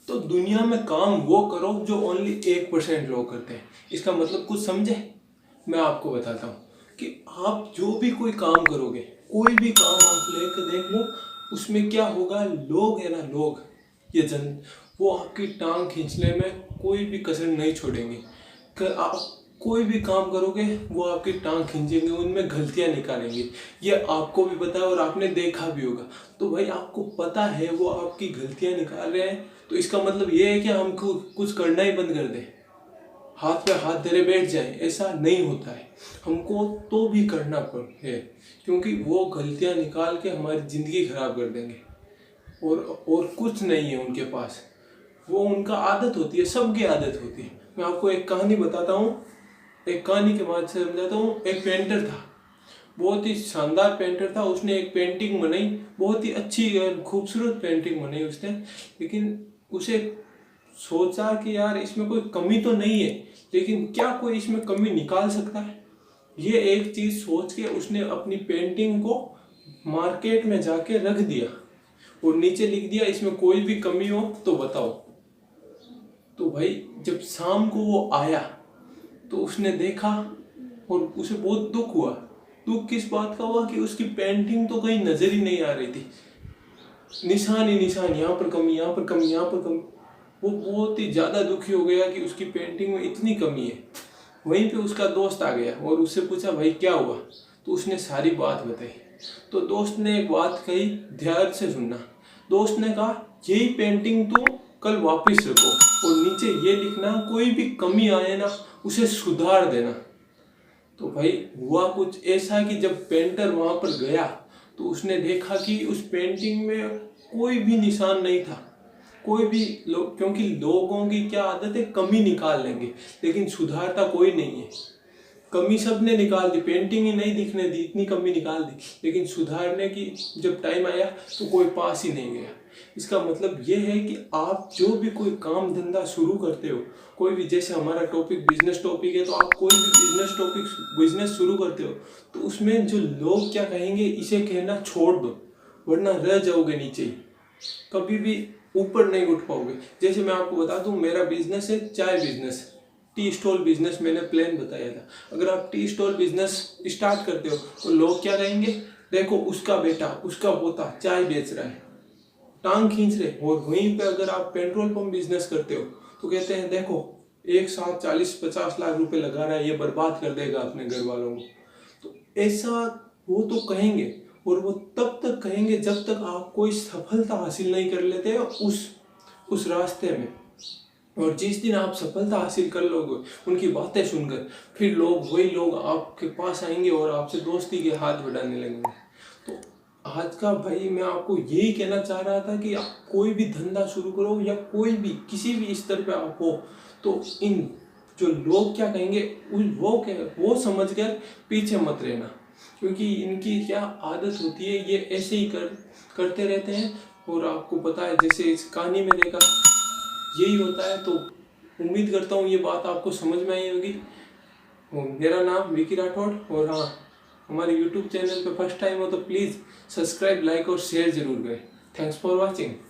तो दुनिया में काम वो करो जो ओनली 1% लोग करते हैं। इसका मतलब कुछ समझे? मैं आपको बताता हूँ कि आप जो भी कोई काम करोगे, कोई भी काम आप लेकर देख लो, उसमें क्या होगा, लोग है ना, लोग ये जन वो आपकी टांग खींचने में कोई भी कसर नहीं छोड़ेंगे। आप कोई भी काम करोगे वो आपकी टांग खींचेंगे, उनमें गलतियां निकालेंगे। ये आपको भी पता है और आपने देखा भी होगा। तो भाई आपको पता है वो आपकी गलतियां निकाल रहे हैं, तो इसका मतलब ये है कि हमको कुछ करना ही बंद कर दें, हाथ पे हाथ धरे बैठ जाए? ऐसा नहीं होता है। हमको तो भी करना है, क्योंकि वो गलतियां निकाल के हमारी ज़िंदगी खराब कर देंगे। और कुछ नहीं है उनके पास, वो उनका आदत होती है, सबकी आदत होती है। मैं आपको एक कहानी बताता हूँ, एक कहानी के बाद से समझाता हूँ। एक पेंटर था, बहुत ही शानदार पेंटर था। उसने एक पेंटिंग बनाई, बहुत ही अच्छी और खूबसूरत पेंटिंग बनाई उसने। लेकिन उसे सोचा कि यार इसमें कोई कमी तो नहीं है, लेकिन क्या कोई इसमें कमी निकाल सकता है? ये एक चीज़ सोच के उसने अपनी पेंटिंग को मार्केट में जाके रख दिया और नीचे लिख दिया, इसमें कोई भी कमी हो तो बताओ। तो भाई जब शाम को वो आया तो उसने देखा और उसे बहुत दुख हुआ। दुख किस बात का हुआ कि उसकी पेंटिंग तो कहीं नजर ही नहीं आ रही थी, निशान ही निशान, यहाँ पर कमी, यहाँ पर कमी, यहाँ पर कमी। वो बहुत ही ज़्यादा दुखी हो गया कि उसकी पेंटिंग में इतनी कमी है। वहीं पे उसका दोस्त आ गया और उससे पूछा भाई क्या हुआ? तो उसने सारी बात बताई। तो दोस्त ने एक बात कही, ध्यान से सुनना। दोस्त ने कहा यही पेंटिंग तो कल वापस रखो और नीचे ये लिखना, कोई भी कमी आए ना उसे सुधार देना। तो भाई हुआ कुछ ऐसा कि जब पेंटर वहां पर गया तो उसने देखा कि उस पेंटिंग में कोई भी निशान नहीं था, कोई भी लोग, क्योंकि लोगों की क्या आदत है, कमी निकाल लेंगे लेकिन सुधारता कोई नहीं है। कमी सबने निकाल दी, पेंटिंग ही नहीं दिखने दी, इतनी कमी निकाल दी, लेकिन सुधारने की जब टाइम आया तो कोई पास ही नहीं गया। इसका मतलब ये है कि आप जो भी कोई काम धंधा शुरू करते हो, कोई भी, जैसे हमारा टॉपिक बिजनेस टॉपिक है, तो आप कोई भी बिजनेस शुरू करते हो तो उसमें जो लोग क्या कहेंगे इसे कहना छोड़ दो, वरना रह जाओगे नीचे ही, कभी भी ऊपर नहीं उठ पाओगे। जैसे मैं आपको बता दूं, मेरा बिजनेस है चाय बिजनेस, टी स्टॉल बिजनेस मैंने प्लान बताया था। अगर आप टी स्टॉल बिजनेस स्टार्ट करते हो तो लोग क्या कहेंगे, देखो उसका बेटा, उसका पोता चाय बेच रहा है, टांग खींच रहे। और वहीं पे अगर आप पेट्रोल पंप बिजनेस करते हो तो कहते हैं देखो एक साथ 40-50 लाख रुपए लगा रहा है, ये बर्बाद कर देगा अपने घर वालों को। तो ऐसा वो तो कहेंगे, और वो तब तक कहेंगे जब तक आप कोई सफलता हासिल नहीं कर लेते हो उस रास्ते में। और जिस दिन आप सफलता हासिल कर लोगे उनकी बातें सुनकर, फिर वही लोग आपके पास आएंगे और आपसे दोस्ती के हाथ बढ़ाने लगेंगे। तो आज का भाई मैं आपको यही कहना चाह रहा था कि आप कोई भी धंधा शुरू करो या कोई भी किसी भी स्तर पे आप हो, तो इन जो लोग क्या कहेंगे वो समझ कर पीछे मत रहना, क्योंकि इनकी क्या आदत होती है, ये ऐसे ही करते रहते हैं। और आपको पता है जैसे इस कहानी में देखा यही होता है। तो उम्मीद करता हूँ ये बात आपको समझ में आई होगी। मेरा नाम विकी राठौड़, और हाँ, हमारे यूट्यूब चैनल पे फर्स्ट टाइम हो तो प्लीज़ सब्सक्राइब, लाइक और शेयर जरूर करें। Thanks for watching.